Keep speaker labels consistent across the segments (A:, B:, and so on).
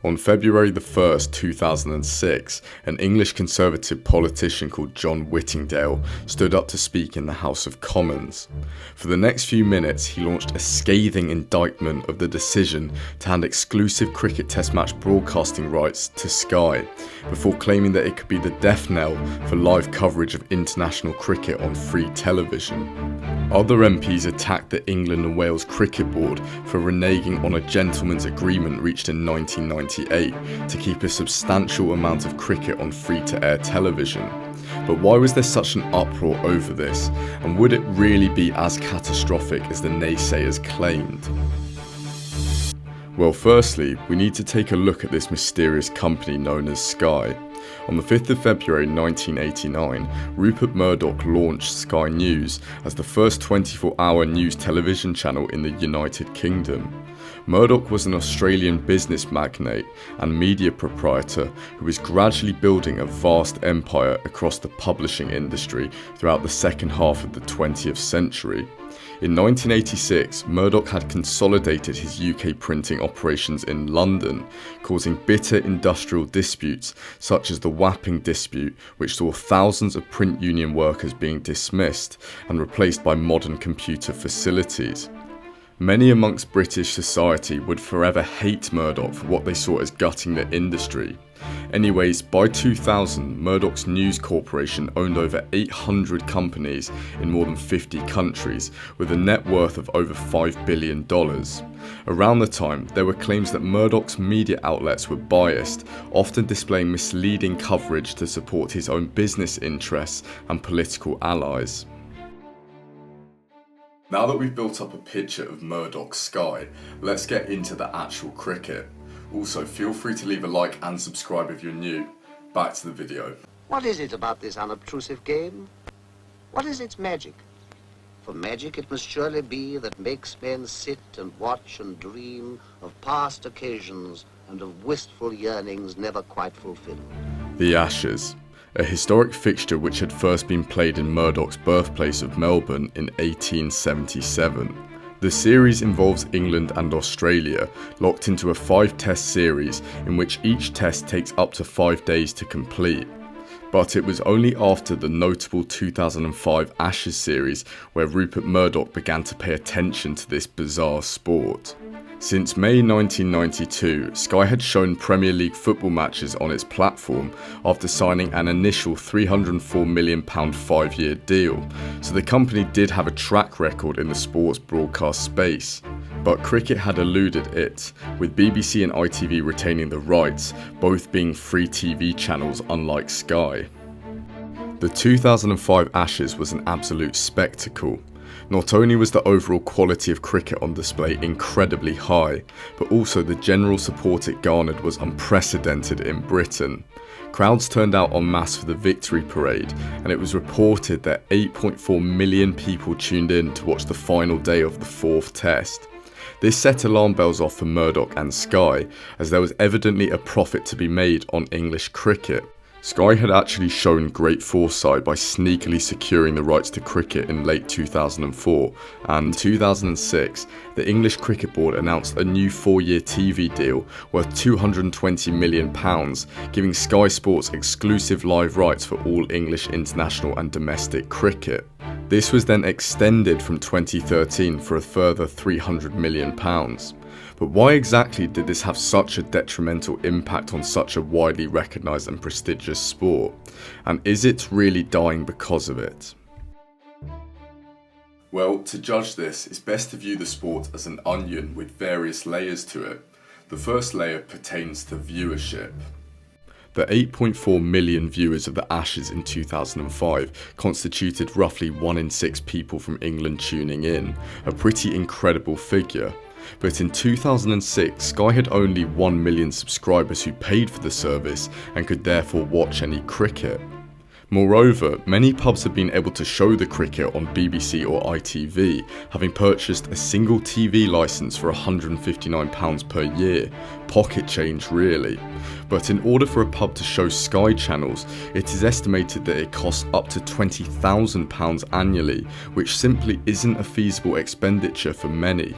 A: On February the 1st, 2006, an English Conservative politician called John Whittingdale stood up to speak in the House of Commons. For the next few minutes, he launched a scathing indictment of the decision to hand exclusive cricket test match broadcasting rights to Sky, before claiming that it could be the death knell for live coverage of international cricket on free television. Other MPs attacked the England and Wales Cricket Board for reneging on a gentleman's agreement reached in 1998 to keep a substantial amount of cricket on free-to-air television. But why was there such an uproar over this, and would it really be as catastrophic as the naysayers claimed? Well, firstly, we need to take a look at this mysterious company known as Sky. On the 5th of February 1989, Rupert Murdoch launched Sky News as the first 24-hour news television channel in the United Kingdom. Murdoch was an Australian business magnate and media proprietor who was gradually building a vast empire across the publishing industry throughout the second half of the 20th century. In 1986, Murdoch had consolidated his UK printing operations in London, causing bitter industrial disputes such as the Wapping dispute, which saw thousands of print union workers being dismissed and replaced by modern computer facilities. Many amongst British society would forever hate Murdoch for what they saw as gutting the industry. Anyways, by 2000, Murdoch's News Corporation owned over 800 companies in more than 50 countries, with a net worth of over $5 billion. Around the time, there were claims that Murdoch's media outlets were biased, often displaying misleading coverage to support his own business interests and political allies. Now that we've built up a picture of Murdoch's Sky, let's get into the actual cricket. Also, feel free to leave a like and subscribe if you're new. Back to the video.
B: What is it about this unobtrusive game? What is its magic? For magic it must surely be that makes men sit and watch and dream of past occasions and of wistful yearnings never quite fulfilled.
A: The Ashes, a historic fixture which had first been played in Murdoch's birthplace of Melbourne in 1877. The series involves England and Australia, locked into a 5-test series in which each test takes up to 5 days to complete. But it was only after the notable 2005 Ashes series where Rupert Murdoch began to pay attention to this bizarre sport. Since May 1992, Sky had shown Premier League football matches on its platform after signing an initial £304 million 5-year deal, so the company did have a track record in the sports broadcast space. But cricket had eluded it, with BBC and ITV retaining the rights, both being free TV channels unlike Sky. The 2005 Ashes was an absolute spectacle. Not only was the overall quality of cricket on display incredibly high, but also the general support it garnered was unprecedented in Britain. Crowds turned out en masse for the victory parade, and it was reported that 8.4 million people tuned in to watch the final day of the 4th test. This set alarm bells off for Murdoch and Sky, as there was evidently a profit to be made on English cricket. Sky had actually shown great foresight by sneakily securing the rights to cricket in late 2004, and in 2006, the English Cricket Board announced a new 4-year TV deal worth £220 million, giving Sky Sports exclusive live rights for all English international and domestic cricket. This was then extended from 2013 for a further £300 million. But why exactly did this have such a detrimental impact on such a widely recognised and prestigious sport? And is it really dying because of it? Well, to judge this, it's best to view the sport as an onion with various layers to it. The first layer pertains to viewership. The 8.4 million viewers of the Ashes in 2005 constituted roughly 1 in 6 people from England tuning in, a pretty incredible figure. But in 2006, Sky had only 1 million subscribers who paid for the service and could therefore watch any cricket. Moreover, many pubs have been able to show the cricket on BBC or ITV, having purchased a single TV licence for £159 per year. Pocket change really. But in order for a pub to show Sky channels, it is estimated that it costs up to £20,000 annually, which simply isn't a feasible expenditure for many.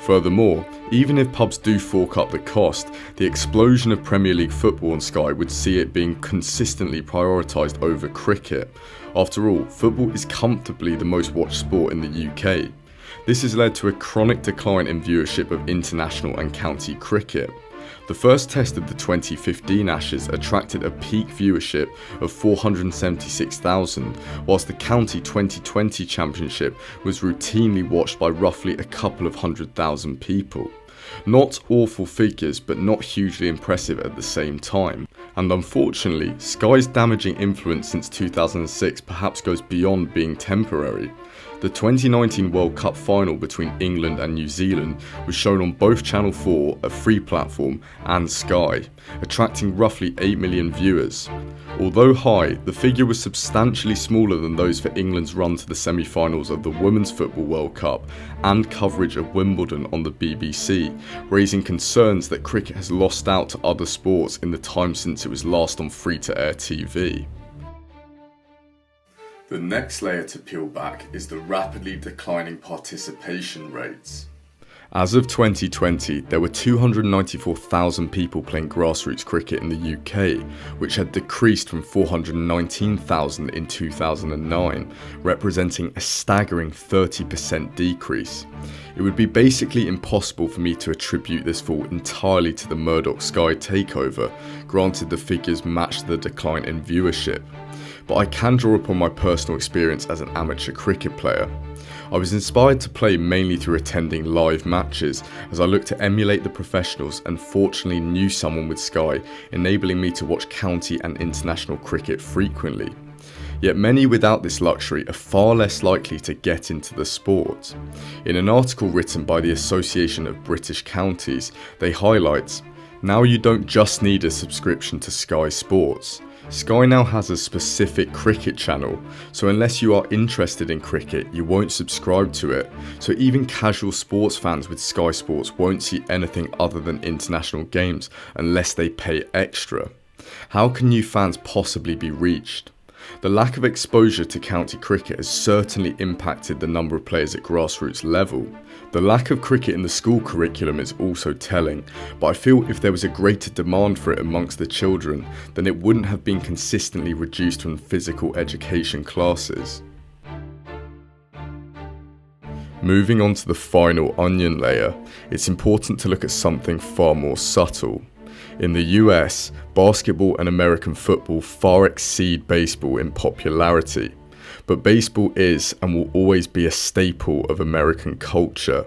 A: Furthermore, even if pubs do fork up the cost, the explosion of Premier League football on Sky would see it being consistently prioritised over cricket. After all, football is comfortably the most watched sport in the UK. This has led to a chronic decline in viewership of international and county cricket. The first test of the 2015 Ashes attracted a peak viewership of 476,000, whilst the County 2020 Championship was routinely watched by roughly a couple of 100,000 people. Not awful figures, but not hugely impressive at the same time. And unfortunately, Sky's damaging influence since 2006 perhaps goes beyond being temporary. The 2019 World Cup final between England and New Zealand was shown on both Channel 4, a free platform, and Sky, attracting roughly 8 million viewers. Although high, the figure was substantially smaller than those for England's run to the semi-finals of the Women's Football World Cup and coverage of Wimbledon on the BBC, raising concerns that cricket has lost out to other sports in the time since it was last on free-to-air TV. The next layer to peel back is the rapidly declining participation rates. As of 2020, there were 294,000 people playing grassroots cricket in the UK, which had decreased from 419,000 in 2009, representing a staggering 30% decrease. It would be basically impossible for me to attribute this fall entirely to the Murdoch Sky takeover, granted the figures matched the decline in viewership. But I can draw upon my personal experience as an amateur cricket player. I was inspired to play mainly through attending live matches, as I looked to emulate the professionals and fortunately knew someone with Sky, enabling me to watch county and international cricket frequently. Yet many without this luxury are far less likely to get into the sport. In an article written by the Association of British Counties, they highlight, "Now you don't just need a subscription to Sky Sports. Sky now has a specific cricket channel, so unless you are interested in cricket, you won't subscribe to it. So even casual sports fans with Sky Sports won't see anything other than international games unless they pay extra. How can new fans possibly be reached?" The lack of exposure to county cricket has certainly impacted the number of players at grassroots level. The lack of cricket in the school curriculum is also telling, but I feel if there was a greater demand for it amongst the children, then it wouldn't have been consistently reduced from physical education classes. Moving on to the final onion layer, it's important to look at something far more subtle. In the US, basketball and American football far exceed baseball in popularity, but baseball is and will always be a staple of American culture.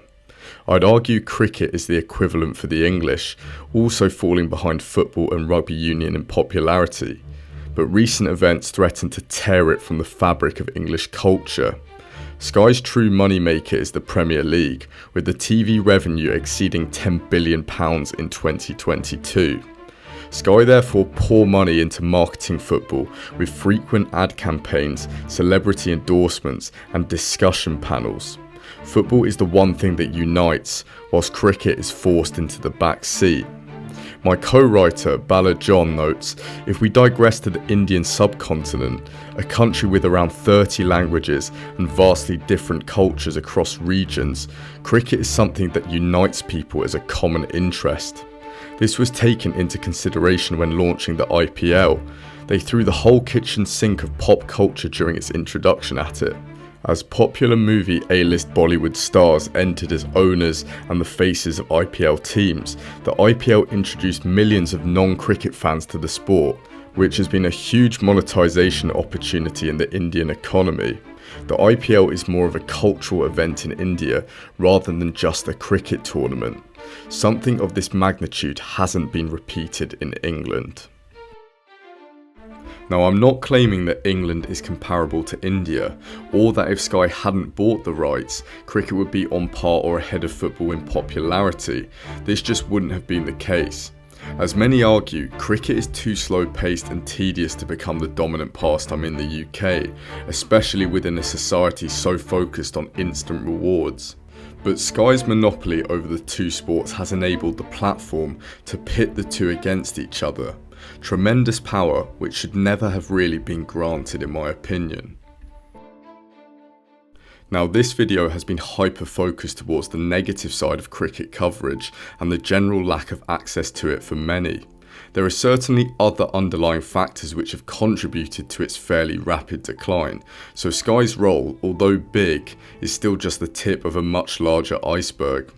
A: I'd argue cricket is the equivalent for the English, also falling behind football and rugby union in popularity, but recent events threaten to tear it from the fabric of English culture. Sky's true moneymaker is the Premier League, with the TV revenue exceeding £10 billion in 2022. Sky therefore pour money into marketing football with frequent ad campaigns, celebrity endorsements and discussion panels. Football is the one thing that unites, whilst cricket is forced into the back seat. My co-writer, Bala John, notes, if we digress to the Indian subcontinent, a country with around 30 languages and vastly different cultures across regions, cricket is something that unites people as a common interest. This was taken into consideration when launching the IPL. They threw the whole kitchen sink of pop culture during its introduction at it. As popular movie A-list Bollywood stars entered as owners and the faces of IPL teams, the IPL introduced millions of non-cricket fans to the sport, which has been a huge monetization opportunity in the Indian economy. The IPL is more of a cultural event in India rather than just a cricket tournament. Something of this magnitude hasn't been repeated in England. Now, I'm not claiming that England is comparable to India, or that if Sky hadn't bought the rights, cricket would be on par or ahead of football in popularity. This just wouldn't have been the case. As many argue, cricket is too slow-paced and tedious to become the dominant pastime in the UK, especially within a society so focused on instant rewards. But Sky's monopoly over the two sports has enabled the platform to pit the two against each other. Tremendous power which should never have really been granted in my opinion. Now, this video has been hyper-focused towards the negative side of cricket coverage and the general lack of access to it for many. There are certainly other underlying factors which have contributed to its fairly rapid decline, so Sky's role, although big, is still just the tip of a much larger iceberg.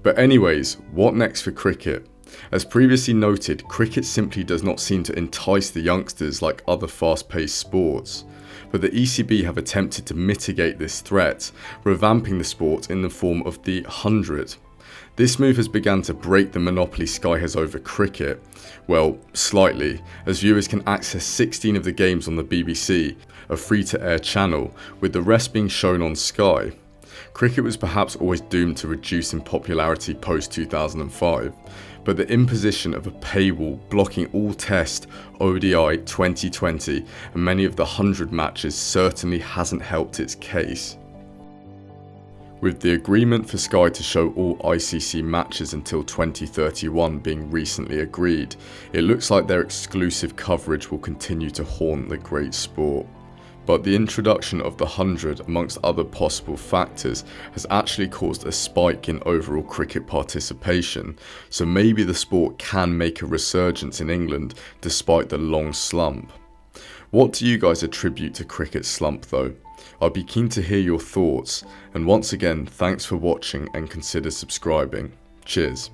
A: But anyways, what next for cricket? As previously noted, cricket simply does not seem to entice the youngsters like other fast-paced sports. But the ECB have attempted to mitigate this threat, revamping the sport in the form of the 100. This move has begun to break the monopoly Sky has over cricket. Well, slightly, as viewers can access 16 of the games on the BBC, a free-to-air channel, with the rest being shown on Sky. Cricket was perhaps always doomed to reduce in popularity post-2005, but the imposition of a paywall blocking all Test, ODI, 2020 and many of the 100 matches certainly hasn't helped its case. With the agreement for Sky to show all ICC matches until 2031 being recently agreed, it looks like their exclusive coverage will continue to haunt the great sport. But the introduction of the 100, amongst other possible factors, has actually caused a spike in overall cricket participation, so maybe the sport can make a resurgence in England despite the long slump. What do you guys attribute to cricket's slump though? I'd be keen to hear your thoughts, and once again, thanks for watching and consider subscribing. Cheers.